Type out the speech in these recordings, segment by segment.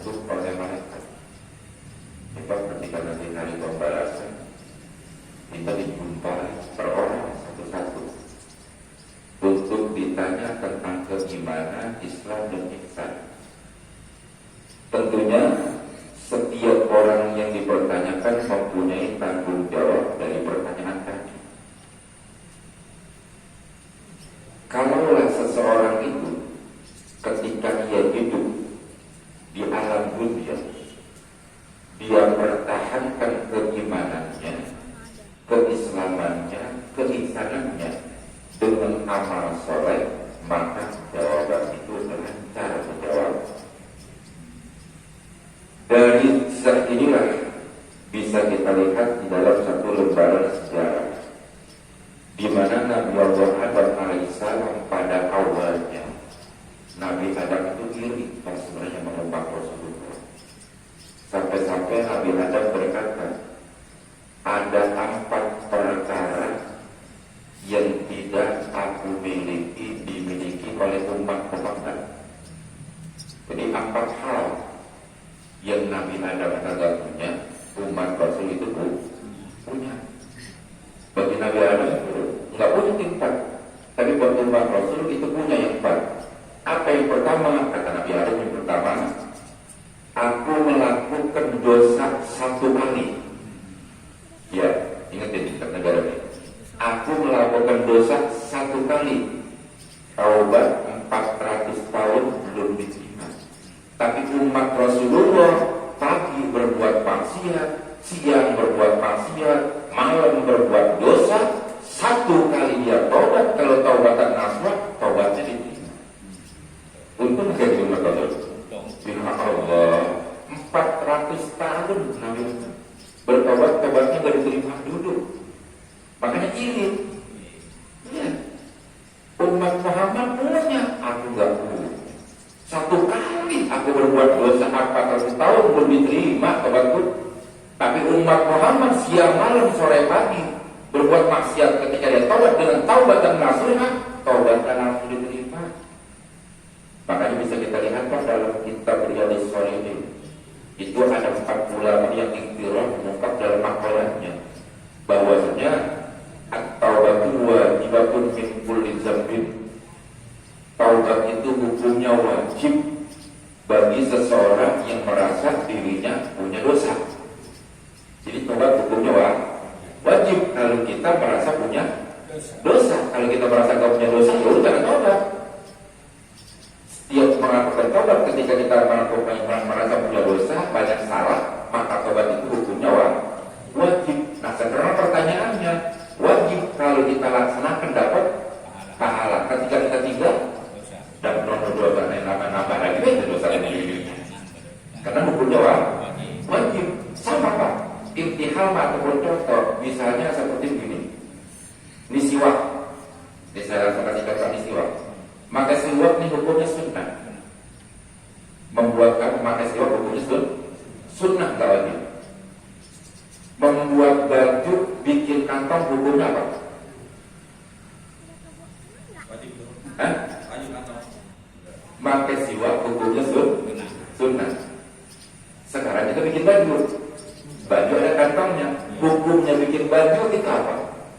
dibentuk oleh malaikat. Sebab ketika nanti hari pembalasan kita dijumpai per orang satu-satu untuk ditanya tentang keimanan, Islam dan ihsan. Tentunya setiap orang yang dipertanyakan mempunyai tanggung jawab dari pertanyaan tadi. Kalaulah seseorang itu ketika dia hidup di alam dunia, dia pertahankan keimanannya, keislamannya, keihsanannya dengan amal soleh, maka jawaban itu lancar menjawab. Dari kisah inilah bisa kita lihat di dalam satu lembaran sejarah di mana Nabi Allah Adam alaihissalam pada awalnya Nabi Adam itu iri kalau sebenarnya menyembah Rasulullah. Sampai-sampai Nabi Adam berkata, ada 4 perkara yang tidak aku miliki dimiliki oleh umat Muhammad. Jadi 4 hal yang Nabi Adam kagak punya, umat Rasul itu punya. Bagi Nabi Adam itu nggak punya 4, tapi buat umat Rasul itu punya yang 4. Apa yang pertama? Kata Nabi Adam yang pertama, aku melakukan dosa 1 kali. Ya, ingat ini kata negara ini. Aku melakukan dosa 1 kali. Taubat 400 tahun belum diterima. Tapi umat Rasulullah pagi berbuat maksiat, siang berbuat maksiat, malam berbuat dosa, 1 kali dia taubat. Kalau taubatan nasuha, taubatnya diterima. Untung jadi umat Rasul. Ya Allah, 400 tahun Nabi bertobat, tobatnya gak diterima duduk. Makanya iri. Ya. Umat Muhammad punya, aku gak punya. 1 kali aku berbuat dosa 400 tahun belum diterima tobatku. Tapi umat Muhammad siang malam sore pagi berbuat maksiat, ketika dia taubat dengan taubatan nasuha, taubatnya langsung diterima. Makanya bisa kita lihat dalam kitab Riyadhus Shalihin itu ada 4 ulama yang ikhtirah mengungkap dalam makalahnya bahwasanya at-taubatu wajibatun min kulli dzambin. Taubat itu hukumnya wajib bagi seseorang yang merasa dirinya punya dosa. Jadi taubat hukumnya wajib kalau kita merasa punya dosa. Kalau kita merasa tidak punya dosa, ya udah jangan taubat. Setiap melakukan taubat ketika kita merasa punya dosa, banyak salah, maka taubat itu hukumnya wajib. Nah, sekarang pertanyaannya, wajib kalau kita laksanakan dapat pahala. Ketika kita tinggal dan dosa nambah lagi itu dosa lagi. Karena hukumnya wajib. Sama Pak, intihal ataupun contoh, misalnya seperti begini. Ini siwak. Ini saya langsung kasih contoh ini siwak. Maka siwak ini hukumnya sunnah. Membuat maka siwak hukumnya sunnah, gak wajib. Membuat baju, bikin kantong hukumnya apa? Wajib. Hah? Wajib kantong. Maka siwak hukumnya sunnah. Sekarang kita bikin baju. Baju ada kantongnya. Hukumnya bikin baju itu apa?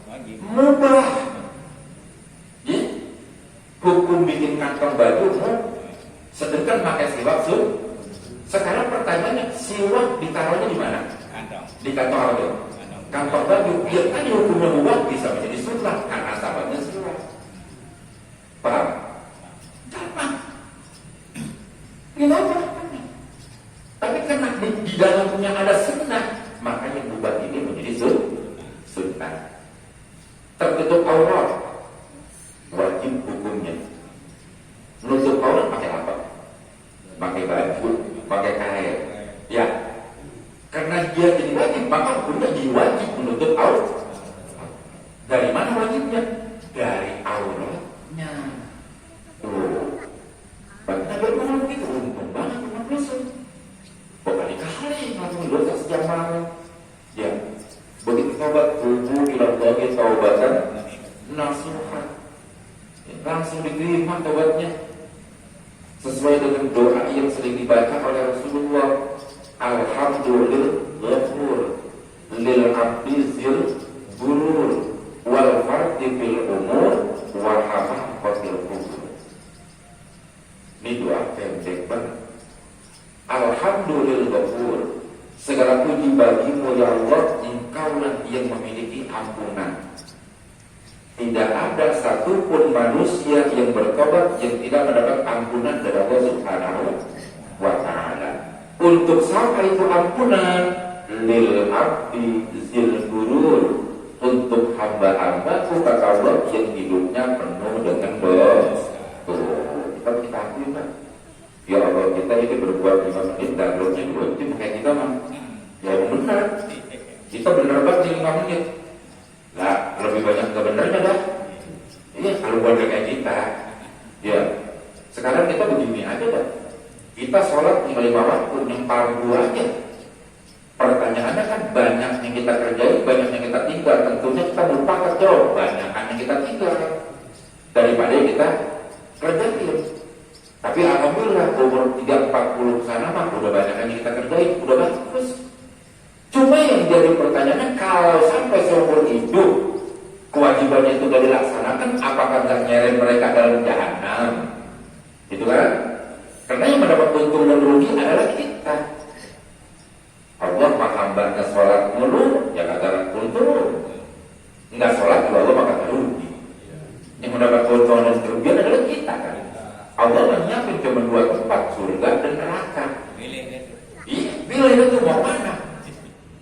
Wajib. Mubah. Hukum bikin kantong baju, sedangkan pakai siwak Sekarang pertanyaannya, siwak ditaruhnya di mana? Kantong. Di kantong apa? Kantong baju. Biar kan hukumnya mubah bisa menjadi sunnah karena sahabatnya siwak. Paham? Gampang. Kenapa? Tapi karena di dalamnya ada sunnah, makanya mubah ini menjadi sunnah. Tertutup aurat, wajib hukumnya. Menutup aurat pakai apa? Pakai baju, pakai kain. Ya, karena dia jadi wajib, maka hukumnya jadi wajib menutup aurat. Dari mana wajibnya? Dari auratnya. Tuh, bagaimana begitu? Untung banget umat Rasul. Berkali-kali melakukan dosa sejak malam. Ya, begitu taubat, tubuh ilallahi taubatan nasuha. Langsung diterima taubatnya sesuai dengan doa yang sering dibaca oleh Rasul Rasulullah, alhamdulillah lil abdi zil burur wal fardi fil umur wa hamaqatil kubur. Ini doa pendek banget. Alhamdulillah, segala puji bagimu ya Allah, engkaulah yang memiliki ampunan. Tidak ada satupun manusia yang bertobat yang tidak mendapat ampunan dari Allah Subhanahu wa ta'ala. Untuk siapa itu ampunan? Lil abdi zil gurur, untuk hamba-hambaku kata Allah yang hidupnya penuh dengan dosa. Kita akui, Pak. Ya Allah, kita ini berbuat 5 menit dan belumnya 2 menit kayak kita mah. Ya benar. Kita benar banget di 5 menit. Lah, lebih banyak kebenarannya dah. Iya, kalau buat kayak kita. Ya. Sekarang kita begini aja dah. Kita sholat tinggal 5 waktu, yang fardu aja. Pertanyaannya kan banyak yang kita kerjain, banyak yang kita tinggal. Tentunya kita melupakan jauh banyak yang kita tinggal daripada yang kita kerjain. Tapi alhamdulillah umur 3-40 sana mah udah banyak yang kita kerjain, udah bagus. Cuma yang jadi pertanyaannya, kalau sampai seumur hidup kewajibannya itu gak dilaksanakan, apakah gak nyeret mereka dalam jahanam? Gitu kan? Karena yang mendapat untung dan rugi adalah kita. Allah hambanya sholat mulu, ya kata untung. Enggak sholat juga Allah maka rugi. Yang mendapat keuntungan dan kerugian adalah kita kan. Allah menyiapkan cuma 2 tempat, surga dan neraka. Pilih itu mau mana?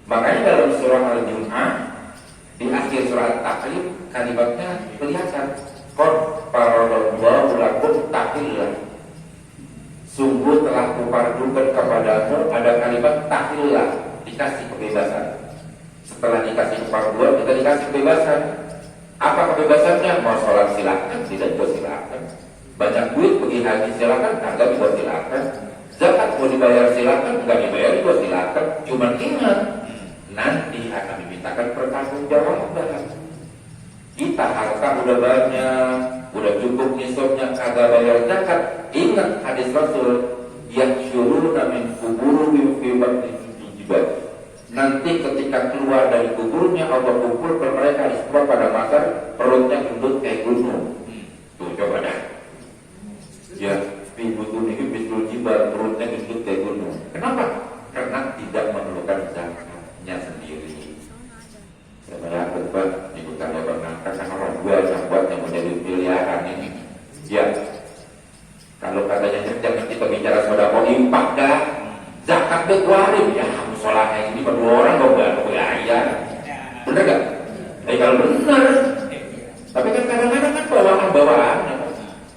Makanya dalam surah Al-Jum'ah di akhir surah At-Takrib kalimatnya kelihatan. Qad faradallahu lakum tahillah. Sungguh telah kufardukan kepadamu, ada kalimat tahillah, dikasih kebebasan. Setelah dikasih kefarduan, kita dikasih kebebasan. Apa kebebasannya? Mau sholat silakan, tidak juga silakan. Banyak duit pergi haji silakan, kagak juga silakan. Zakat mau dibayar silakan, enggak dibayar juga silakan. Cuman ingat, nanti akan dimintakan pertanggungjawaban. Kita harta udah banyak, udah cukup nisabnya, kagak bayar zakat. Ingat hadis Rasul, yang syuruna min kuburihim fi batni jibal. Nanti ketika keluar dari kuburnya, Allah kumpulkan mereka di semua pada masa perutnya gendut kayak gunung. Tuh coba dah. Ya, fi butunihi bisul jibal, perutnya gendut kayak gunung. Kenapa? Karena tidak memerlukan zakatnya sendiri. Saya melihat Pak, di bukan lebar nangka karena orang gua yang buat yang menjadi miliaran ini. Ya, kalau katanya jangan kita bicara sedekah infak dah, zakat deh keluarin ya. Musolahnya ini berdua orang gak bergaya, bener gak? Kalau bener, tapi kan kadang-kadang kan bawaan,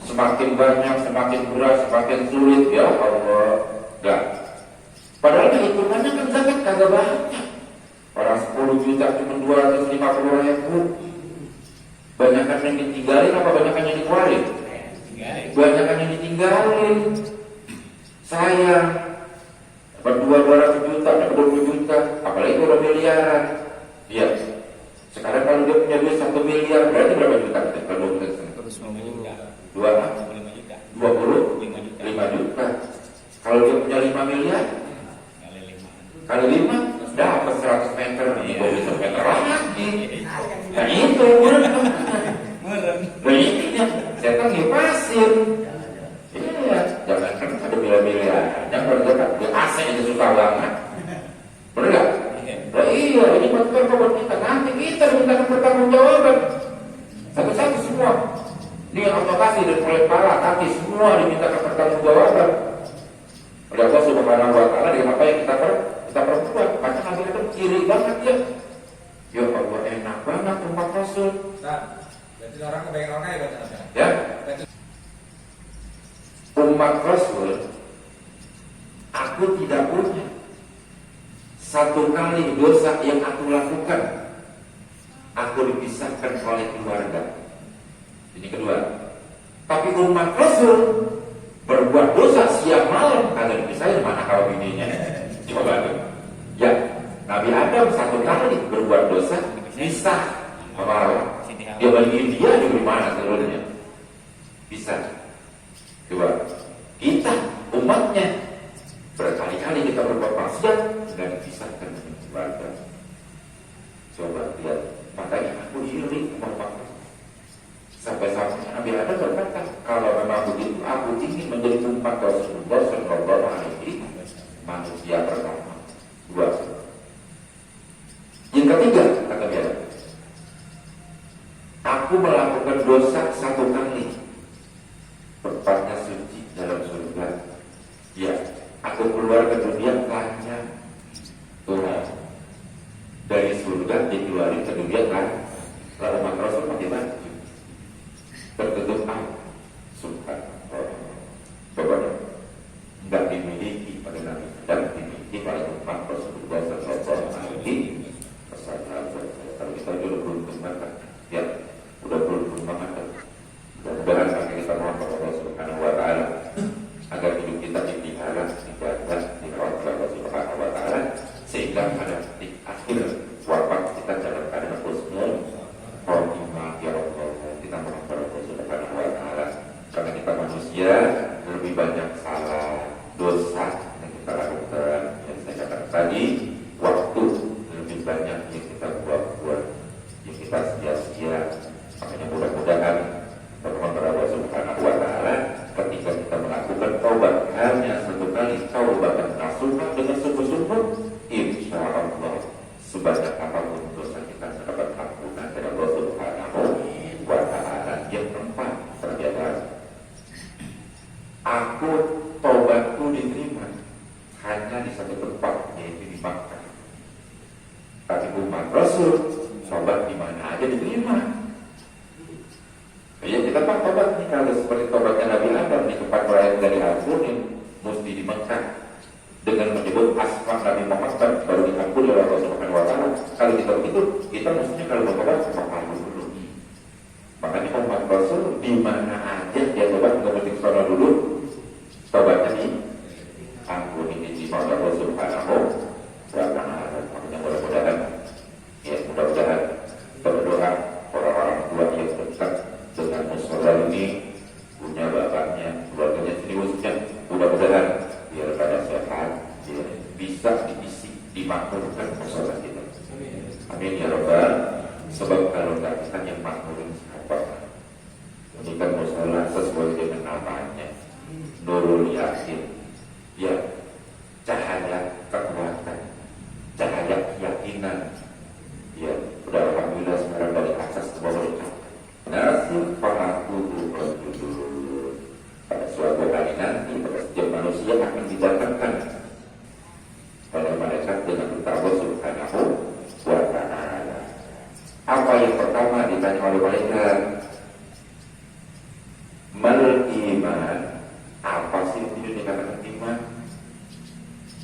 semakin banyak, semakin berat, semakin sulit ya Allah. Gak. Padahal hitungannya kan zakat kagak banyak. Orang 10 juta cuma 250.000. Banyakan yang ditinggalin apa banyakan yang dikeluarin? Banyakan yang ditinggalin. Saya dapat 200 juta, dapat 20 juta, apalagi udah miliaran. Iya. Sekarang kalau dia punya duit 1 miliar, berarti berapa juta? Kalau 25 juta. Kalau dia punya 5 miliar, kali 5 dapat 100 meter, nih, 100 meter lagi. Nah itu murah. Nah ini setan ngipasin. Iya, jangan kan ada miliar-miliar. Yang berdekat di AC itu susah banget. Bener gak? Nah iya, ini buat kita. Nanti kita minta pertanggungjawaban. Satu-satu semua. Ini advokasi dan oleh para kaki semua diminta pertanggungjawaban. Oleh Allah Subhanahu wa ta'ala dengan apa yang kita perbuat. Maka Nabi itu kiri banget ya. Ya Allah, enak banget umat Rasul. Berarti orang kebanyakan orangnya ya baca. Ya. Umat Rasul, aku tidak punya satu kali dosa yang aku lakukan, aku dipisahkan oleh keluarga. Ini kedua. Tapi umat Rasul berbuat dosa siang malam kagak dipisahin, mana kalau bininya. Coba tuh. Ya, Nabi Adam satu kali berbuat dosa pisah sama Allah. Dia balikin dia di mana seluruhnya? Bisa. Coba. Kita umatnya Berkali-kali kita berbuat maksiat dan dipisahkan dengan keluarga. Coba lihat, makanya aku iri sama Pak. Sampai-sampai Nabi Adam berkata, kalau memang begitu, aku ingin menjadi umat Rasulullah Sallallahu Alaihi manusia pertama. Dua. Yang ketiga, kata dia, aku melakukan dosa satu kali, tempatnya suci dalam surga. Ya, aku keluar ke dunia tanya Tuhan, dari surga dikeluarin ke dunia kan, lalu umat Rasul pakai baju tertutup subhanallah. Coba tidak dimiliki pada Nabi dan dimiliki pada umat Rasulullah Sallallahu Alaihi Wasallam. Kalau kita dulu beruntung banget, ya udah beruntung banget. Mudah-mudahan kami kita mohon kepada Allah Subhanahu Wa Taala agar hidup kita dipelihara, dijaga, dirawat oleh Allah Subhanahu Wa Taala sehingga pada titik akhir wafat kita dalam keadaan husnul khotimah. Ya Allah, kita mohon kepada Allah Subhanahu Wa Taala karena kita manusia lebih banyak salah dosa yang kita lakukan. Yang saya katakan tadi, waktu lebih banyak yang kita buat-buat, yang kita sia-sia. Makanya mudah-mudahan bermohon kepada Allah Subhanahu Wa Taala ketika kita melakukan taubat hanya satu kali, taubatan nasuha dengan sungguh-sungguh, insya Allah sebanyak apapun dosa kita dapat ampunan dari Allah Subhanahu Wa Taala. Yang keempat, perbedaan. Aku taubatku diterima hanya di satu tempat, yaitu di Makkah. Tapi umat Rasul taubat di mana aja diterima. Ya kita pak taubat nih kalau seperti taubatnya Nabi Adam di tempat lain dari ampun mesti di Makkah dengan menyebut asma Nabi Muhammad baru diampuni oleh Allah Subhanahu Wa Taala. Kalau kita begitu, kita mestinya kalau bertobat sama dulu. Makanya umat Rasul di mana aja dia tobat nggak mesti kesana dulu, tobatnya nih ampuni di Allah Subhanahu Wa Taala. Makanya mudah-mudahan berdoa orang-orang tua yang dekat dengan musola ini, punya bapaknya, keluarganya sendiri khususnya, mudah-mudahan biar pada sehat, biar bisa diisi, dimakmurkan musola kita. Amin ya Rabbal. Sebab kalau nggak kita yang makmurin siapa? Ini kan musola sesuai dengan namanya, Nurul Yakin, ya cahaya kekuatan, cahaya keyakinan. Ya, udah alhamdulillah sekarang dari atas ke bawah itu. Nasib fa'atuhu rajulun. Pada suatu hari nanti, pada setiap manusia akan didatangkan oleh malaikat dengan berkata Subhanahu Wa Ta'ala. Apa yang pertama ditanya oleh malaikat? Mal iman. Apa sih itu dikatakan iman?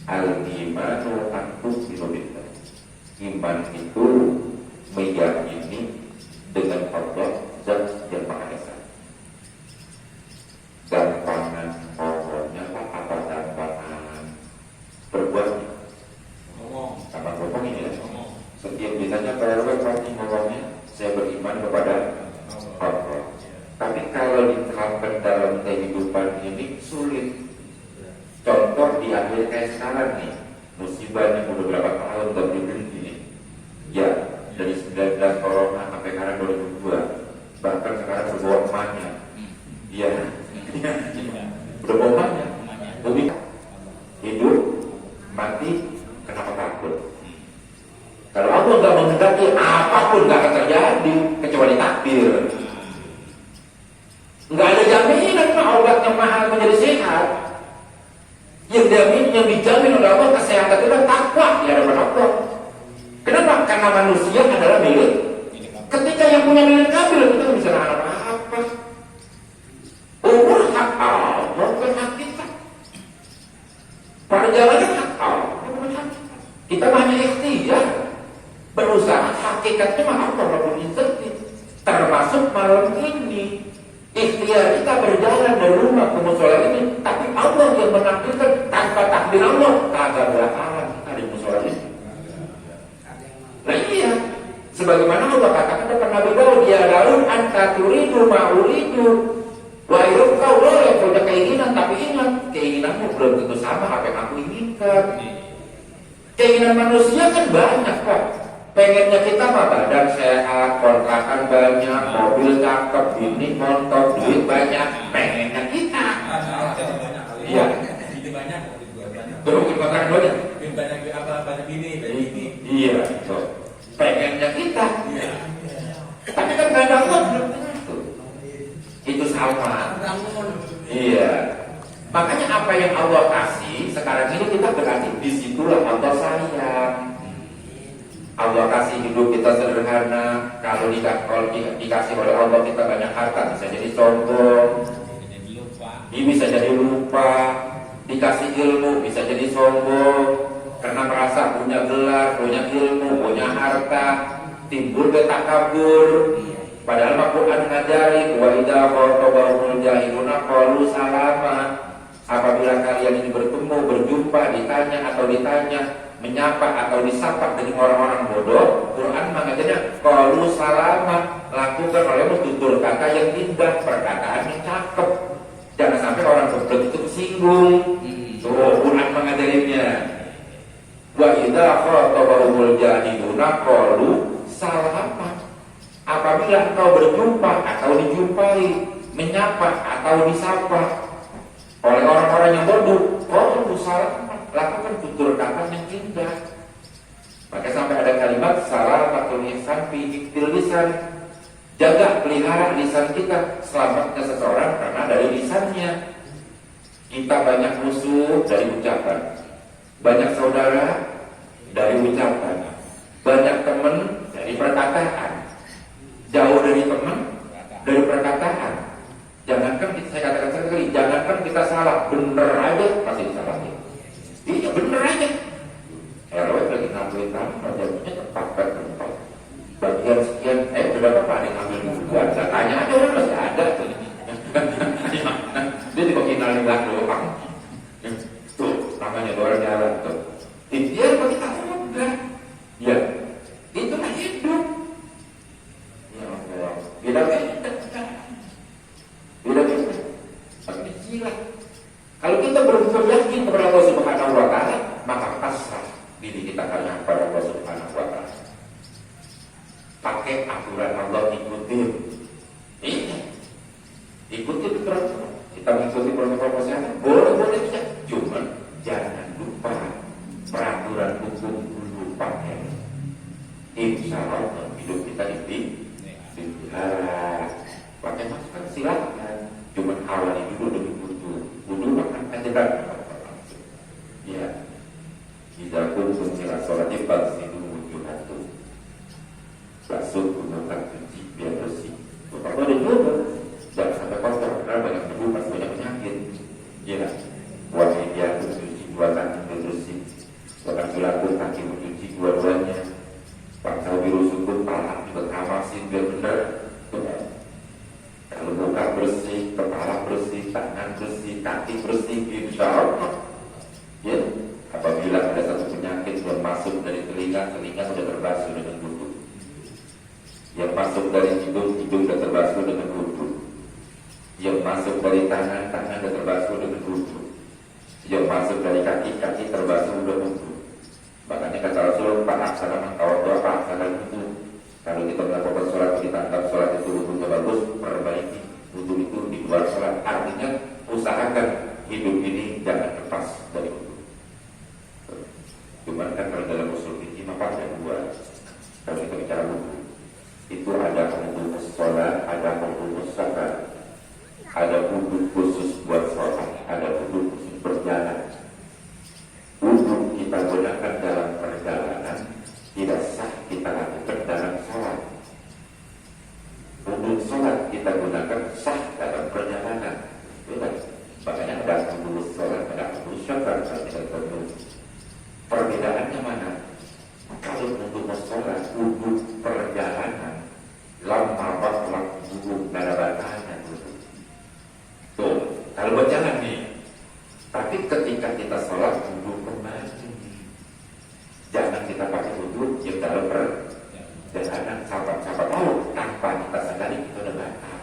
Al-imanu an-tu'minu billah. Iman itu meyakini dengan Allah Zat yang Maha Esa. Gampangan ngomongnya apa gampangan berbuatnya? Gampang ngomong ini ya. Setiap ditanya kalau pasti ngomongnya saya beriman kepada Allah. Tapi kalau diterapkan dalam kehidupan ini sulit. Contoh di akhir kayak sekarang nih, musibahnya udah berapa tahun gak berhenti nih. Ya, dari 19 corona sampai sekarang 2002. Bahkan sekarang berbawa emaknya. Iya. Berbawa emaknya. Lebih hidup, mati, kenapa takut? Kalau Allah gak menghendaki, apapun gak akan terjadi kecuali takdir. Gak ada jaminan obatnya mahal menjadi sehat. Yang dijamin oleh Allah kesehatan itu adalah takwa di hadapan Allah. Kenapa? Karena manusia adalah milik. Ketika yang punya milik kafir kita bisa nahan apa? Umur hak Allah, bukan hak kita. Perjalanan hak Allah, bukan hak kita. Kita hanya ikhtiar, berusaha. Hakikatnya mah Allah Rabbul Izzat. Termasuk malam ini. Ikhtiar kita berjalan dari rumah ke musola ini, tapi Allah yang menakdirkan. Tanpa takdir Allah, kagak bakalan kita di musola ini. Nah iya, sebagaimana Allah katakan kepada Nabi Daud, ya Daud, anta turidu ma'uridu. Wahai kau boleh punya keinginan, tapi ingat keinginanmu belum tentu sama apa yang aku inginkan. Keinginan manusia kan banyak kok. Pengennya kita mah badan sehat, kontrakan banyak, mobil cakep, bini montok, duit banyak. Pengennya kita. Iya. Bini banyak, Terus kontrakan banyak. banyak apa? Banyak bini. Iya. Pengennya kita. Tapi kan gak ada uang belum tentu. Itu sama. Iya. Makanya apa yang Allah kasih sekarang ini kita berarti disitulah Allah sayang. Allah kasih hidup kita sederhana. Kalau dikasih oleh Allah kita banyak harta, bisa jadi sombong. Bisa jadi lupa. Dikasih ilmu bisa jadi sombong. Karena merasa punya gelar, punya ilmu, punya harta, timbul takabur. Padahal Al-Quran ngajari wa idza khatabahumul jahiluna qalu salama. Apabila kalian ini bertemu, berjumpa, ditanya, menyapa atau disapa dengan orang-orang bodoh, Quran mengajarnya qalu salama, lakukan olehmu tutur kata yang indah, perkataan yang cakep. Jangan sampai orang goblok itu tersinggung. Tuh Quran mengajarinya. Wa idza khatabahumul jahiluna qalu salama. Apabila engkau berjumpa atau dijumpai, menyapa atau disapa oleh orang-orang yang bodoh, qalu salama, lakukan tutur kata yang indah. Maka sampai ada kalimat salamatul ihsan fi hifdzil lisan. Jaga, pelihara lisan kita, selamatnya seseorang karena dari lisannya. Kita banyak musuh dari ucapan, banyak saudara dari ucapan, banyak teman dari perkataan. Jauh dari teman, dari perkataan. Jangankan saya katakan sekali, jangankan kita salah, bener aja masih disalahin. Iya bener aja. RW lagi ngambil tanah, jadinya tepat kan tempat. Bagian sekian, sudah apa ada ngambil duluan? Saya tanya aja orang masih ada tuh. Dia tiba kenalin lah doang. Tuh, namanya orang jalan tuh. Dia bagi tahu enggak? Ya, itulah hidup. Beda-beda. Tapi gila. Kalau kita benar-benar yakin kepada Allah Subhanahu wa Ta'ala, maka pasrah diri kita hanya kepada Allah Subhanahu wa Ta'ala. Pakai aturan Allah, ikutin. Iya. Ikutin peraturan. Kita mengikuti protokol kesehatan. Boleh saja. Cuman jangan lupa peraturan hukum dulu pakai. Insya Allah hidup kita ini pakai masker silakan. Cuma awalnya dulu demi wudu makan aja kan. Ya. Jika pun mengira sholat fasidu wujuhatu. Basuh gunakan cuci biar bersih. Kalau ada juga jangan sampai kotor karena banyak debu pasti banyak penyakit. Ya. Wahai dia mencuci dua kaki biar bersih. Laki kaki mencuci dua-duanya. Bangsa biru sukun palak juga kamasin biar benar. Kalau muka bersih, kepala bersih, tangan bersih, kaki bersih, insya Allah. Ya, apabila ada satu penyakit yang masuk dari telinga sudah terbasuh dengan wudu. Yang masuk dari hidung sudah terbasuh dengan wudu. Yang masuk dari tangan sudah terbasuh dengan wudu. Yang masuk dari kaki terbasuh dengan wudu. Makanya kata Rasul, Pak Aksana mengkawal doa, Pak Aksana itu. Kalau kita melakukan sholat, kita anggap sholat itu wudunya bagus, perbaiki wudu itu di luar sholat. Artinya usahakan hidup ini jangan lepas dari wudu. Cuman kan kalau dalam usul fikih maka ada dua. Kalau kita bicara wudu, itu ada wudu sholat, ada wudu sholat, ada wudu khusus buat sholat, ada wudu khusus berjalan. Wudu kita gunakan dalam perjalanan tidak sah kita lakukan dalam sholat. Wudu sholat kita gunakan sah dalam perjalanan. Makanya ada wudu sholat, ada wudu sholat, ada wudu. Perbedaannya mana? Kalau wudu sholat, wudu perjalanan, lama waktu wudu ada batasnya. Tuh, kalau berjalan nih. Tapi ketika kita sholat, wudu kembali. Jangan kita pakai wudu yang dalam perjalanan. Sahabat-sahabat tahu tanpa kita sadari itu udah batal.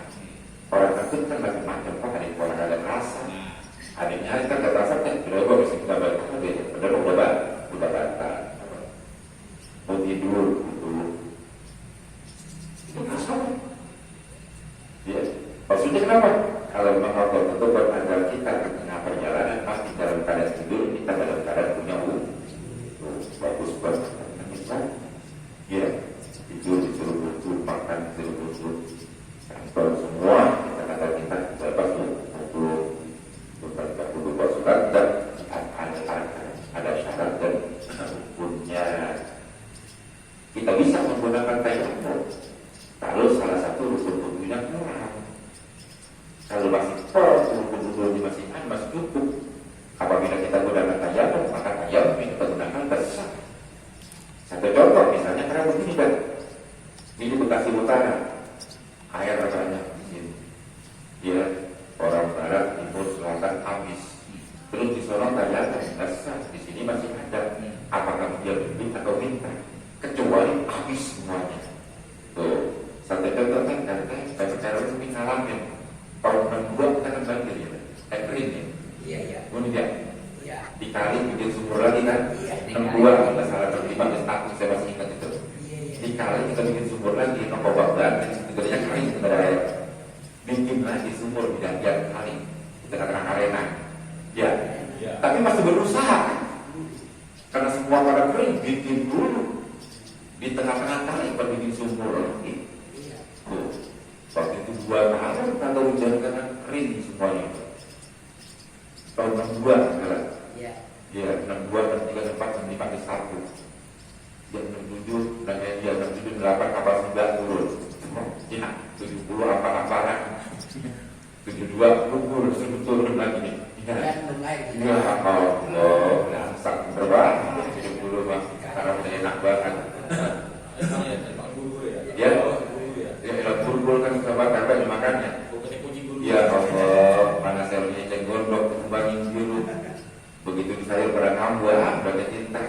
Orang takut kan macam-macam, Pak. Ada yang ada rasa, ada yang nyari kan tidur gitu. Itu masalah. Ya, maksudnya kenapa? Kalau memang Allah tentukan agar kita di tengah perjalanan pasti dalam keadaan tidur, kita dalam keadaan punya bagus banget. Kita, ya, tidur disuruh butuh, makan disuruh butuh, kantor semua kita kata kita bebas untuk bukan perlu bersurat dan ada syarat dan hukumnya. Kita bisa menggunakan tayamum kalau salah satu rukun wudunya kurang. Kalau masih rukun wudunya masih cukup. Apabila kita gunakan tayamum, maka tayamum yang kita gunakan tersesat. Satu contoh misalnya karena begini kan, ini Bekasi Utara, air banyak di sini. Ya, orang barat, timur, selatan habis. Terus di sana tayamum tersesat, di sini masih ada. Apakah dia beli atau minta? Kecuali habis semuanya. Tuh, satu contoh kan saya bicara ini ngalamin tahun 62 kita kan banjir ya, kering ya. Iya. Kemudian Iya. dikali bikin sumur lagi kan, Iya, 62 kalau salah terlibat status saya masih ingat itu. Iya. Dikali kita bikin sumur lagi, nongkobak banget, sebenarnya kering kita ada air. Bikin lagi sumur di bagian kali, di tengah-tengah arena. Ya, Iya. tapi masih berusaha kan? Karena semua pada kering, bikin dulu di tengah-tengah kali bikin sumur lagi. Iya. Tuh, waktu itu 2 tahun kalau hujan karena kering semuanya. Tahun 62 sekarang. Iya. Ya, 62 dan 3 4 dan 5 di 1. Jam 67 dan dia 67 8 kapal 9 turun. Cina 70 apa-apaan. 72 turun lagi nih. Ya. Dan mulai Ya Allah, langsung terbang 70 Bang. Sekarang udah enak banget. Pak Guru ya. Ya. Guru ya. Ya, enak burgul kan sahabat apa dimakannya. Pokoknya kunci guru. Ya Allah, mana saya punya ceng gondok kembangin biru. Begitu di sayur pada kambuh, udah cinta.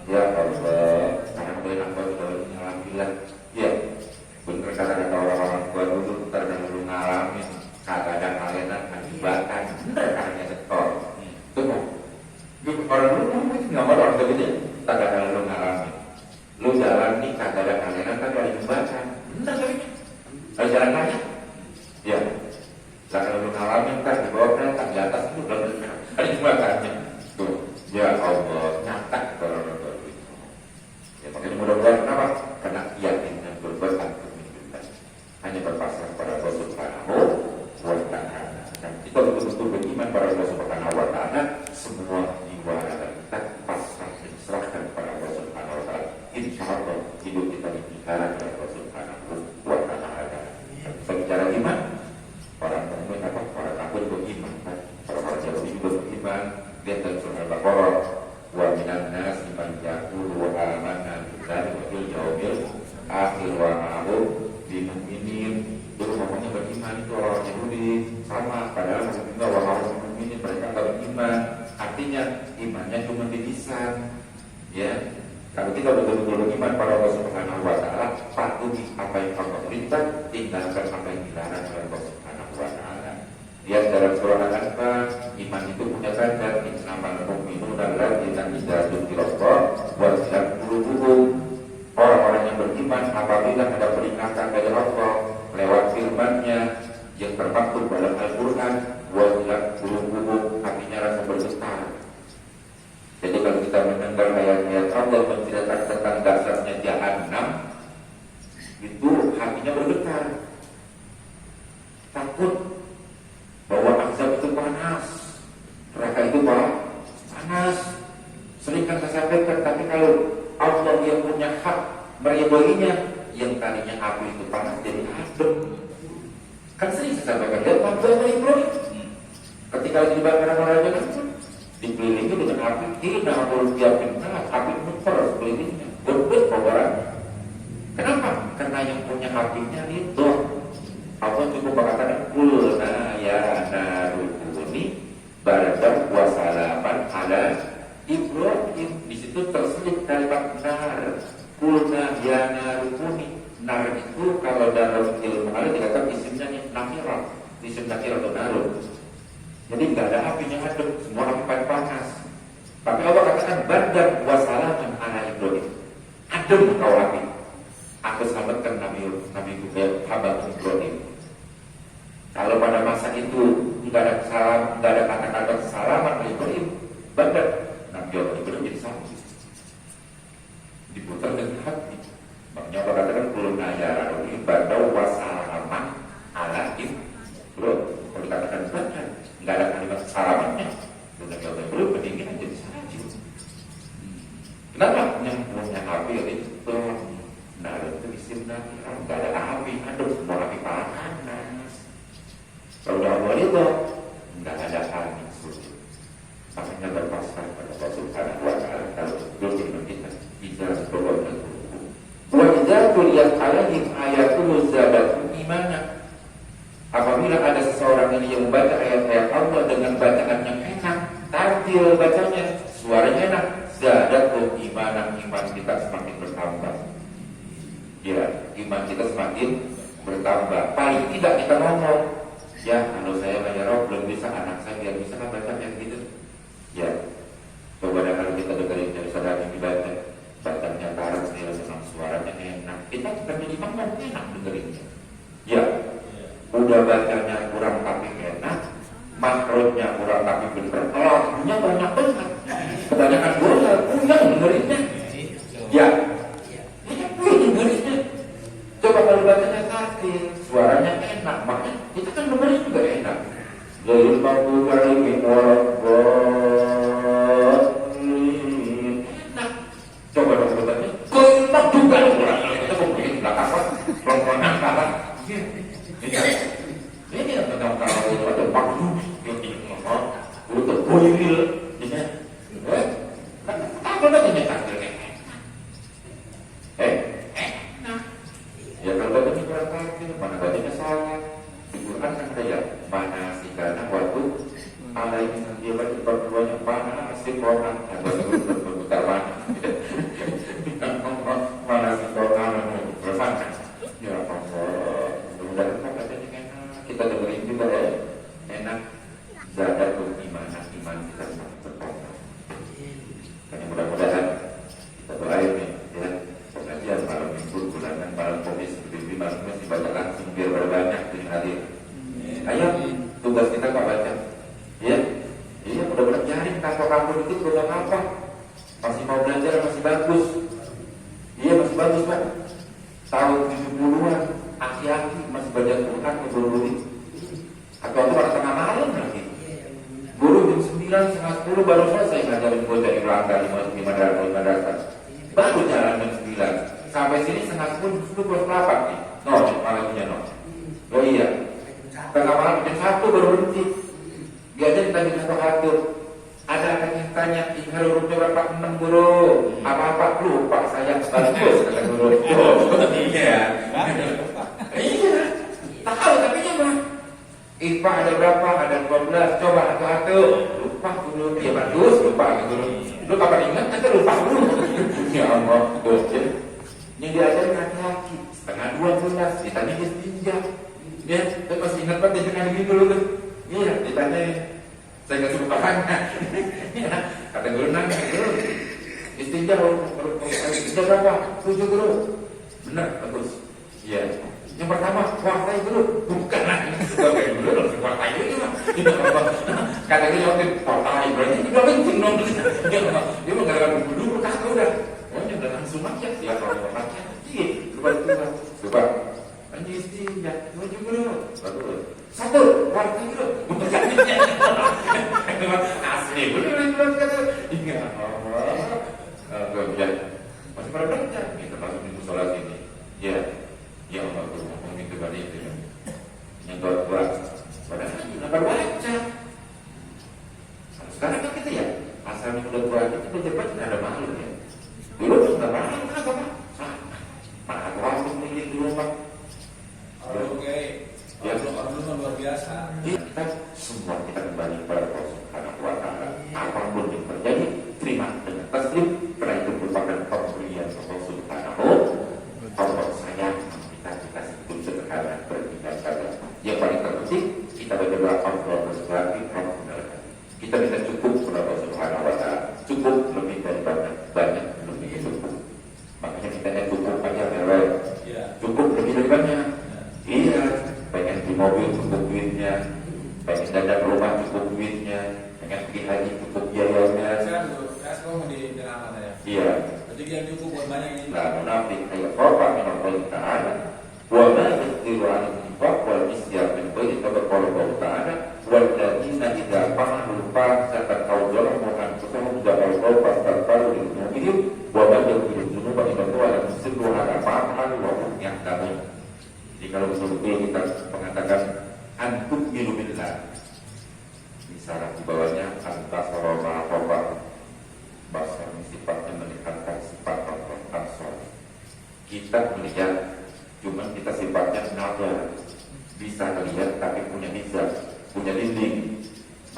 Ya Allah, sekarang udah enak banget udah alhamdulillah. Ya, bener kata-kata orang-orang tua dulu, karena dulu ngalamin kadang kalian akibatkan bener katanya setor. Tuh, orang dulu ngomong itu nggak mau orang begitu. Kadang lu ngalamin, lu jalan nih kadang kalian kan ada jembatan. Bener katanya. Ada jalan tanya. Ya, kalau lu ngalamin kan di bawah kan di atas itu udah bener. Ada jembatannya. Tuh, ya Allah, nyata orang-orang itu. Ya makanya mudah-mudahan kenapa? Karena yakin dan berbuat tanpa menunjukkan. Hanya berpasrah pada Allah Subhanahu wa Ta'ala. Dan kita betul-betul beriman pada Allah Subhanahu wa Ta'ala. Semua jiwa dan kita pasrah dan serahkan pada Allah Subhanahu wa Ta'ala. Insya Allah hidup kita dipelihara oleh Allah Subhanahu wa Ta'ala. Kita bicara iman, orang mukmin apa? Orang takut beriman kan? Orang Yahudi juga beriman. Lihat dalam surah Al-Baqarah, wa minan nasi man yaqulu amanna billahi wa bil yawmil akhir wa ma'ahu bimu'minin. Itu ngomongnya beriman itu orang Yahudi sama, padahal maksudnya orang mukminin mereka nggak beriman. Artinya imannya cuma di lisan. Ya, kalau kita betul-betul beriman pada Allah Subhanahu wa Ta'ala, patuhi apa yang Allah perintah, tinggalkan apa yang dilarang oleh Allah Subhanahu wa Ta'ala. Lihat dalam surah Al-Anfal, iman itu punya tanda innamal mu'minuna alladzina idza dzukirallah wajilat qulubuhum. Orang-orang yang beriman apabila ada peringatan dari Allah lewat firman-Nya yang termaktub dalam Al-Qur'an, wajilat qulubuhum, hatinya rasa bergetar. Jadi kalau kita mendengar ayat-ayat Allah menceritakan tentang dasarnya Jahannam, itu hatinya bergetar, takut bahwa azab itu panas, neraka itu panas. Sering kan saya sampaikan, tapi kalau Allah yang punya hak meridhoinya, yang tadinya api itu panas jadi adem. Kan sering saya sampaikan, dia Allah meridhoi. Ketika dibakar raja kan dikelilingi dengan api, hina atau tiap pintar, api muter sekelilingnya, berbeda kobarannya. Kenapa? Karena yang punya apinya itu Allah cukup mengatakan kulna ya narukuni bardan wa salaman ala Ibrahim. Di situ terselip kalimat nar. Kulna ya narukuni. Nar itu kalau dalam ilmu ada dikatakan isimnya nakirah, isim nakirah atau narun. Jadi nggak ada apinya adem, semua api panas. Tapi Allah katakan bardan wa salaman ala Ibrahim. adem kau api. Aku selamatkan Nabi hamba Ibrahim. Kalau pada masa itu nggak ada kata-kata kesalahan Ibrahim, benar Nabi Ibrahim jadi saksi. Diputar dengan hati. Makanya Allah katakan kulun ajaran ibadah wasalaman ala Ibrahim. Kalau dikatakan benar, nggak ada kalimat kesalahannya. Dan Nabi Ibrahim mendingan jadi saksi. Kenapa? Yang punya api itu nah itu istimewa, nggak ada api, aduh semua api panas. Kalau udah awal itu nggak ada angin suci. Makanya berpasrah pada Allah Subhanahu wa Ta'ala. Kalau belum kita bicara sebuah dan wa idza tuliyat alaihim ayatun zadatuhum imana. Apabila ada seseorang ini yang membaca ayat-ayat Allah dengan bacaan yang enak, tartil bacanya, suaranya enak, zadatuhum imana, iman kita semakin bertambah. Ya, iman kita semakin bertambah. Paling tidak kita ngomong, ya kalau saya ya Rob belum bisa, anak saya biar bisa kan baca yang gitu. Ya, coba kalau kita dengerin dari saudara yang dibaca, bacanya taras dia senang, suaranya enak, kita akan jadi makan enak dengerinnya. Ya, udah bacanya kurang tapi enak, makronya kurang tapi bener, lagunya banyak banget, kebanyakan bola, punya dengerinnya. Ya. Coba kalau bacanya tartil, suaranya enak, makanya kita kan dengerin juga enak. Lalu mampu kali enak. Coba dong bacanya, enak juga. Kita mau bikin belakang apa? Rongkongan kalah. Ini yang tentang kalau itu ada waktu yang ngomong, untuk boil, ya. Apa bacanya tartil enak? Ya kalau bacanya kurang tartil, mana bacanya salah. Di Quran kan ada ya, mana sikana waktu alaihi dia baca berduanya mana asik orang atau berputar mana si orang berfana. Ya Allah, mudah-mudahan bacanya enak. Kita dengerin juga ya, enak. Zadatul iman kita semakin bertambah. Hanya mudah-mudahan kita doain nih, ya. Pengajian malam minggu, bulanan malam komis seperti malam masih baca langsung biar berbanyak dengan hadir. Ayo tugas kita Pak baca, ya, iya mudah-mudahan jaring kantor kamu itu belum apa, masih mau belajar masih bagus, iya masih bagus Pak. Tahun 70-an, aki-aki masih baca Quran ngebuluri, atau itu pada tengah malam lagi. Guru jam 9, setengah 10 baru selesai ngajarin bocah Irlanda di madrasah. Baru jalan jam 9 sampai sini setengah 10 belum rapat nih. No, malamnya no. Oh iya, tengah malam jam 1 baru berhenti. Dia aja ditanya satu hati. Ada anak yang tanya, kalau hurufnya berapa 6 guru? Apa-apa lupa saya bagus kata guru. Iya. Iya. Tahu tapi coba. IPA ada berapa? Ada 12. Coba satu-satu. Lupa guru. Iya bagus lupa guru. Lu kapan ingat? Kita lupa dulu. Ya Allah, bocil. Yang diajarin laki-laki, setengah 12, ditanya istinja. Ya, saya masih ingat banget dia jangan gitu dulu. Iya, ditanya. Saya nggak suka tanya. Kata guru nanya, guru, istinja berapa? 7 guru. Benar, bagus. Iya. Yang pertama, kuartai guru. Bukan lagi. Sebagai guru langsung kuartai itu lah. Kata dia waktu kuartai berarti juga penting dong. Dia mengatakan dulu kata udah. Pokoknya udah langsung aja. Ya kalau mau baca, iya. Coba. Anjir istinja, 7 guru. Bagus. 1, kuartai guru. Asli bener kata. Iya. Ya. Masih pada baca. Kita masuk di musola sini. Ya. Ya Allah tuh ngomong itu tadi itu ya. Yang doa pada kenapa baca? Sekarang kan kita ya asalnya udah tua itu berdebat tidak ada malu ya. Dulu sudah malu kenapa Pak? Mana waktu mungkin dulu Pak? Oke. Ya Allah luar biasa. Kita semua kita kembali kepada Allah Subhanahu wa Ta'ala. Apapun yang terjadi terima dengan taslim karena itu merupakan pemberian Allah Subhanahu Berarti dia cukup buat banyak ini. La munafik ay khafa min Allah Ta'ala wa ma yaqdiru 'ala al-infaq wal isyan min ghairi tawakkul Allah Ta'ala wal ladina idza fa'alu fa'atan aw zalamu anfusahum dzakaru fastaghfiru lil mu'minin wa man yaghfiru dzunuba illa Allah wa lam yusirru 'ala ma fa'alu wa hum ya'lamun. Jadi kalau betul-betul kita mengatakan antum billah, misalnya di bawahnya antasaroma khobar, bahasa ini sifatnya melihatkan sifat Allah ansor. Kita melihat, cuma kita sifatnya nazar, bisa melihat tapi punya hijab, punya dinding.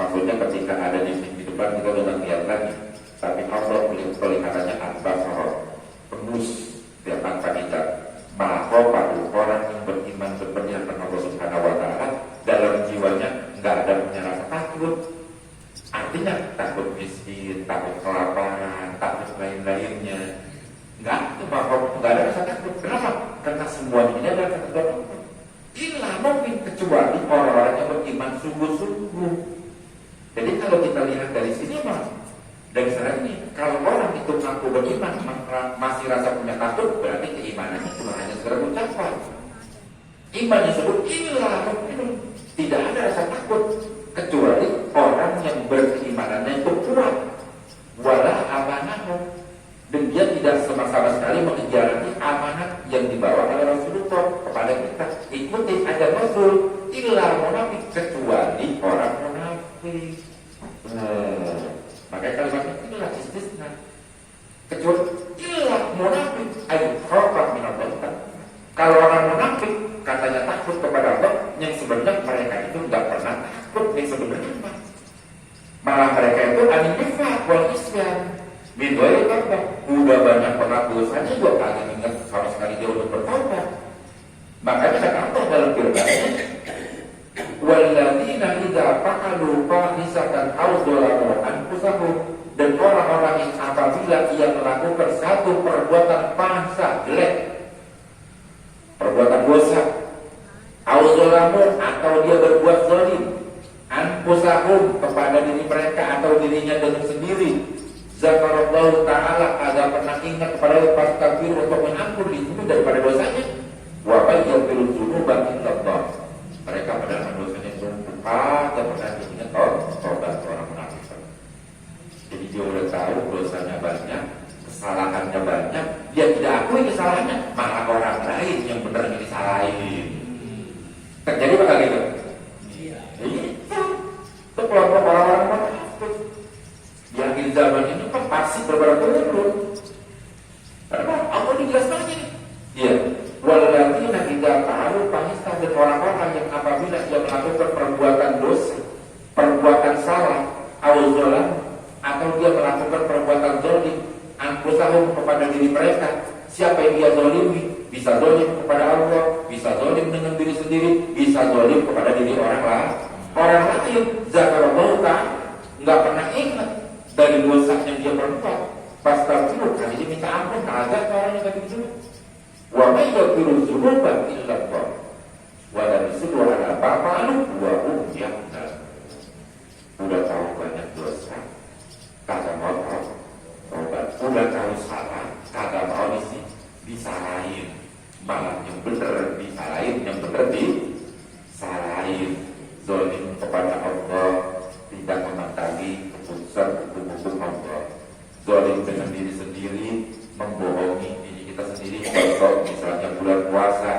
Maksudnya ketika ada dinding di depan kita sudah lihat lagi, tapi Allah melihatannya antasaroma, penus dia tanpa hijab. Mahkota orang yang beriman berpercaya kepada Allah Subhanahu Wa Taala dalam jiwanya nggak ada punya rasa takut. Artinya takut miskin, takut kelaparan, takut lain-lainnya. Nggak ada rasa takut. Kenapa? Karena semuanya ini adalah takut Allah. Inilah mungkin kecuali orang-orang yang beriman sungguh-sungguh. Jadi kalau kita lihat dari sini dari sana ini, kalau orang itu mengaku beriman masih rasa punya takut, berarti keimanannya cuma hanya sekedar ucapan. Iman disebut inilah mukmin, tidak ada rasa takut kecuali orang yang berimanannya itu kuat, wala amanahu, dan dia tidak sama sekali mengejarani amanat yang dibawa oleh Rasulullah kepada kita. Ikuti ajaran Rasul, illa munafik, kecuali orang munafik. Makanya kalimatnya inilah istisna, kecuali illa munafik ay khafa min Allah. Kalau orang munafik katanya takut kepada Allah, yang sebenarnya mereka itu tidak pernah takut yang sebenarnya, malah mereka itu an-nifaq wal isyan. Bidoi apa? Udah banyak pernah dosanya juga kagak ingat sama sekali dia udah bertobat. Makanya kata Allah dalam firman-Nya, walladzina idza fa'alu fahisatan aw dzalamu anfusahum, dan orang-orang yang apabila ia melakukan satu perbuatan fahsah, jelek, perbuatan dosa, aw dzalamu, atau dia berbuat zalim, anfusahum, kepada diri mereka atau dirinya dengan sendiri, zakarallahu ta'ala, ada pernah ingat kepada Allah, fastaghfir, untuk mengampuni itu daripada dosanya, wa yaghfiru dzunuba illa Allah. Mereka pada dosanya berumpuh, ada pernah diingat tobat orang munafik. Jadi dia udah tahu dosanya banyak, kesalahannya banyak, dia tidak akui kesalahannya, malah orang lain yang benar yang disalahin. Terjadi apa gitu? Iya. Itu kelompok orang-orang munafik. Di akhir zaman ini kan pasti berbeda turun. Karena Allah dijelaskan aja nih. Iya. Walladzina idza fa'alu fahisatan, dan orang-orang yang apabila dia melakukan perbuatan dosa, perbuatan salah, atau dia melakukan perbuatan zalim, anfusahum, kepada diri mereka. Siapa yang dia zalimi? Bisa zalim kepada Allah, bisa zalim dengan diri sendiri, bisa zalim kepada diri orang lain. Orang lain zakarallahu ta'ala, enggak pernah ingat dari dosa yang dia perbuat. Fastaghfiru, kali ini minta ampun, azab orang yang tadi dulu. Wa may yaghfiru dzunuba illa Allah wa la yusirru 'ala ma fa'alu wa hum ya'lamun. Udah tahu banyak dosa, kagak mau tobat. Udah tahu salah, kagak mau disalahin. Malah yang bener disalahin, yang bener disalahin. Zalim kepada Allah, tidak mematuhi keputusan hukum Allah. Zalim dengan diri sendiri, membohongi diri kita sendiri. Contoh misalnya bulan puasa,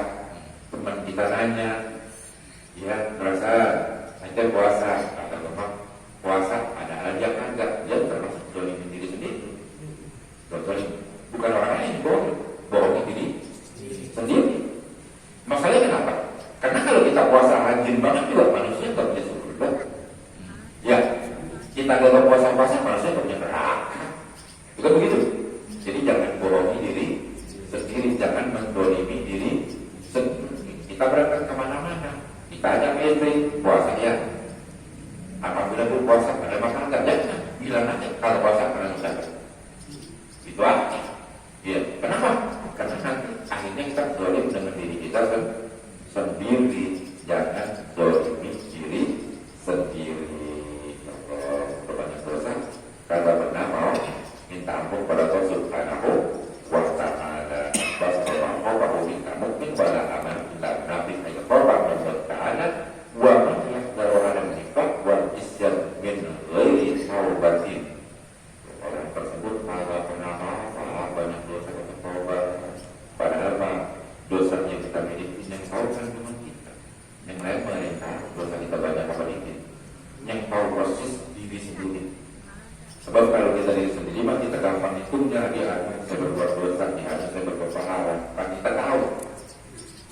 saya berbuat dosa, saya berbuat pahala. Kan kita tahu,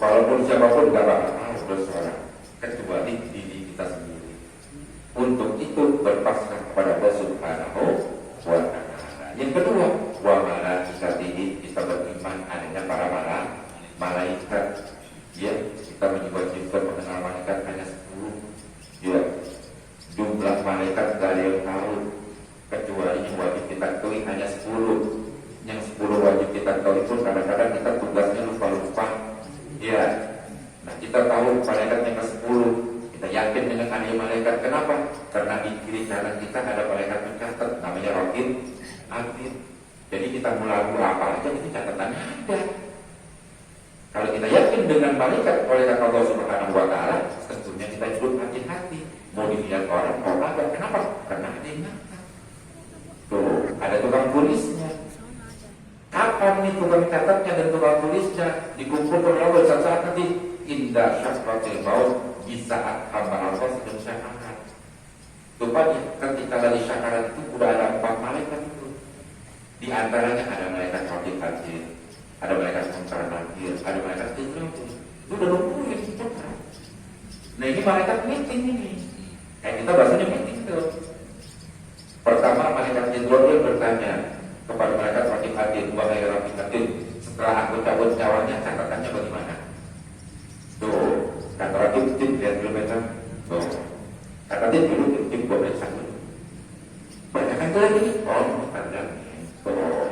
walaupun siapapun gak bakal tahu dosa orang, kecuali diri kita sendiri. Untuk itu berpasrah kepada Allah Subhanahu wa Ta'ala. Yang kedua, wa malaikatihi, kita beriman adanya para malaikat. Ya, kita diwajibkan mengenal malaikat hanya 10. Ya, jumlah malaikat gak ada yang tahu, kecuali yang wajib kita ketahui hanya 10. Yang 10 wajib kita ketahui pun kadang-kadang kita tugasnya lupa-lupa. Ya, nah kita tahu malaikat yang ke-10. Kita yakin dengan adanya malaikat. Kenapa? Karena di kiri kanan kita ada malaikat pencatat, namanya Raqib Atid. Jadi kita mulai apa aja itu catatannya ada. Kalau kita yakin dengan malaikat Allah Subhanahu wa Ta'ala, tentunya kita hidup hati-hati. Mau dilihat orang mau apa? Kenapa? Karena ada yang nyata. Tuh, ada tukang tulisnya. Kapan nih tukang catatnya dan tukang tulisnya dikumpulkan oleh Allah saat nanti indah syafratil maut, di saat hamba Allah sedang syakarat. Rupanya ketika dari syakarat itu udah ada 4 malaikat itu. Di antaranya ada malaikat Raqib Atid, ada malaikat Munkar Nakir, ada malaikat Israfil. Itu udah nungguin cepat. Nah ini malaikat meeting ini. Kita bahasanya meeting tuh. Pertama malaikat Israfil bertanya kepada malaikat Raqib Atid, wahai Raqib Atid, setelah aku cabut nyawanya catatannya bagaimana? Tuh, kata Raqib Atid lihat dulu mereka. Tuh, kata dia dulu Atid gua periksa dulu. Banyak kan lagi? Oh, ada. Tuh,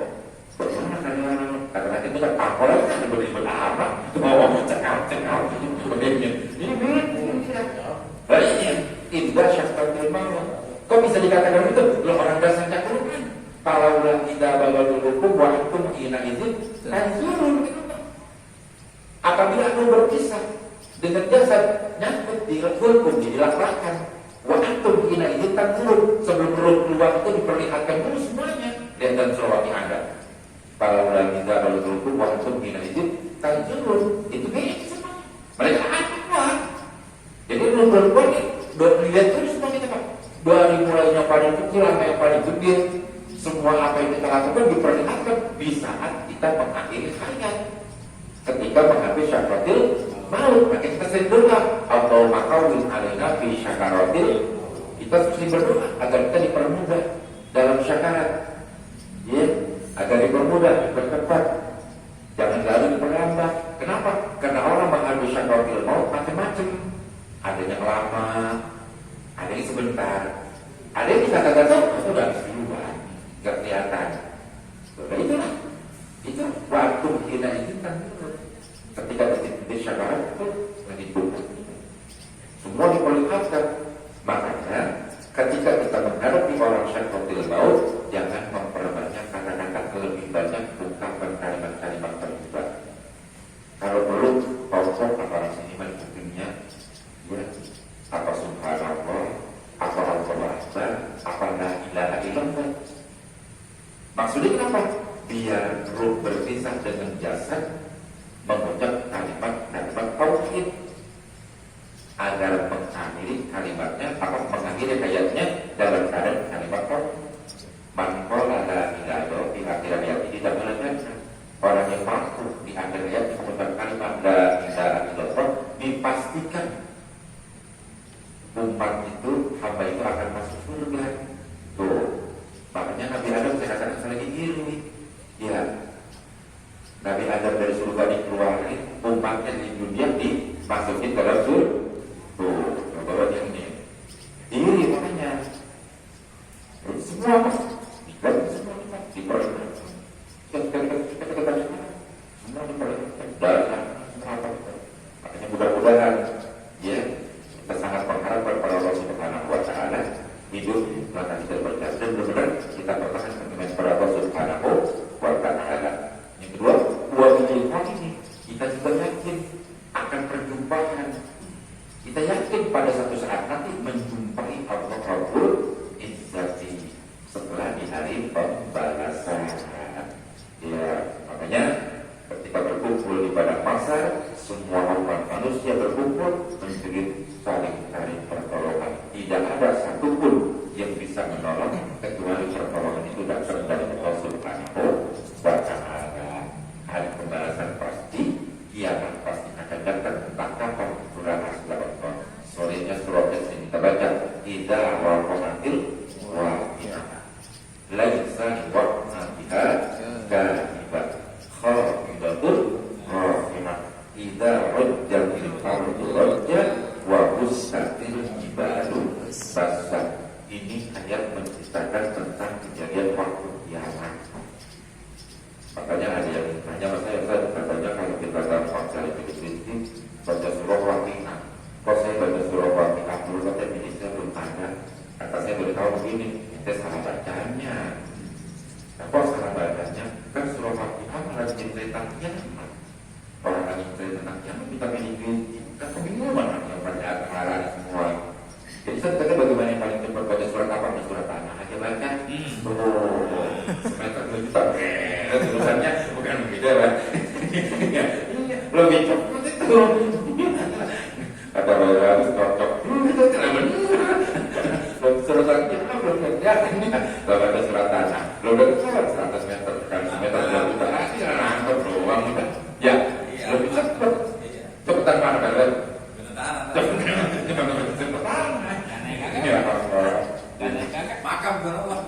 bagaimana kata Raqib itu kan apa lagi kan beribad apa? Oh, cekal. Ini indah syafratil maut. Kok bisa dikatakan itu? Lo orang dasar cakrukan. Kalau tidak bawa hukum, waktu menghina izin, tanzurun. Apabila aku berpisah dengan jasad nyangkut di hukum, dilaporkan. Waktu menghina izin tanzurun. Sebelum keluar itu diperlihatkan dulu semuanya. Dan suami Anda. Kalau tidak bawa hukum, waktu menghina izin tanzurun. Itu beda semuanya. Mereka apa? Jadi belum keluar nih. Lihat terus semua kita Pak. Dari mulainya paling kecil sampai yang paling gede, semua apa yang kita lakukan diperlihatkan di saat kita mengakhiri hayat. Ketika menghadapi syakaratil maut, maka kita sering berdoa, atau makawin alaina fi syakaratil. Kita sering berdoa agar kita dipermudah dalam syakarat, ya, agar dipermudah, dipercepat, jangan lalu diperlambat. Kenapa? Karena orang menghadapi syakaratil maut macam-macam. Ada yang lama, ada yang sebentar, ada yang bisa kata-kata sudah duluan, nggak kelihatan. Nah, itu waktu kita izinkan dulu. Ketika di syakarat itu lagi buka, semua diperlihatkan. Makanya ketika kita menghadapi orang syakaratil maut, jangan memperbanyak kata-kata, lebih banyak ungkapan kalimat-kalimat terlibat. Kalau perlu, pokok apa seniman hukumnya. Ya, apa subhanallah, apa Allahu akbar, apa la ilaha illallah. Maksudnya kenapa? Biar ruh berpisah dengan jasad, mengucap kalimat-kalimat tauhid agar mengakhiri kalimatnya, mengakhiri ayatnya dalam keadaan kalimat tauhid. Man qala la ilaha illallah di akhir ayat ini tidak melakukan. Orang yang mampu di akhir ayat mengucap kalimat la ilaha illallah dipastikan umat itu, hamba itu akan masuk surga. Tuh, makanya Nabi Adam saya katakan lagi iri. Ya, Nabi Adam dari surga dikeluarin, umatnya di dunia dimasukin ke dalam surga. Tuh, coba yang ini iri makanya. Semua dan semua kita diperlukan. Kita semua diperlukan. Dan apa? Makanya mudah-mudahan, ya. Kita sangat berharap kepada Allah Subhanahu wa Ta'ala hidup maka kita berjasa dan benar-benar kita pertahankan dengan kepada Allah Subhanahu wa Ta'ala. Yang kedua, wa bil ini Makanya ada yang tanya sama saya katanya kalau kita gampang cari kritik baca surah Waqiah. Kok saya baca surah Waqiah dulu katanya ini saya belum ada. Kata saya beritahu begini, kita salah bacanya. Nah, kok salah bacanya? Kan surah Waqiah malah ceritanya orang lagi cerita tentang kiamat kita milih kan kebingungan yang baca kemarin semua. Jadi saya bagaimana yang paling cepat baca surat apa? Surat Tanah aja baca. Semeter 2 juta. Tulisannya bukan begitu ya, lebih cepat itu. Kata harus cocok. Itu tidak benar. Surat Tanah belum kerja. Kalau baca surat Tanah, belum dekat 100 meter kan semeter 2 juta. Akhirnya nangkep doang udah. Ya, lebih cepat. Cepetan mana kalian? Ya Allah. Makam bukan Allah.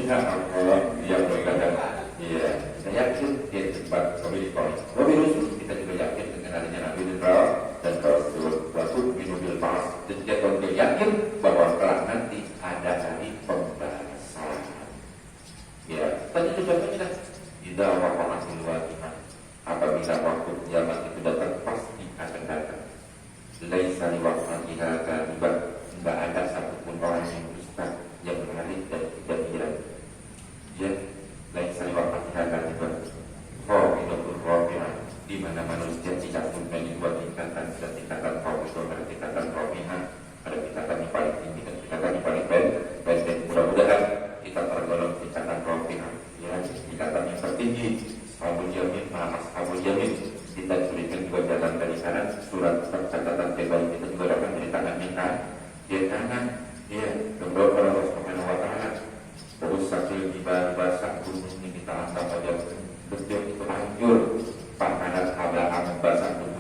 Ya Allah, yang berkata, iya, saya yakin dia cepat lebih khusus kita juga yakin dengan adanya Nabi dan Rasul. Waktu minumil pas, dan kita yakin bahwa kelak nanti ada hari pembalasan. Ya, tadi contohnya kita tidak wafat luar iman. Apabila waktu kiamat itu datang pasti akan datang. Laisa liwaqatiha kadiban, tidak ada satupun orang yang dusta yang menarik dan tidak hilang. Ya, laisa liwaqatiha kadiban. Khawfidatul rafi'ah, di mana manusia tidak mempunyai dua tingkatan, ada tingkatan khawfidah, ada tingkatan rafi'ah, ada tingkatan yang paling tinggi dan tingkatan yang paling pendek. Mudah-mudahan kita tergolong tingkatan rafi'ah, ya, tingkatan yang tertinggi. Ashabul Yamin, Ashabul Yamin, kita berikan juga jalan dari kanan, surat catatan pribadi kita juga akan dari tangan yang kanan, ya, berdoa kepada Allah Subhanahu Wa Taala. Terus sakil tiba basah gunung ini kita anggap aja betul itu hancur, pangkalan Abraham basah gunung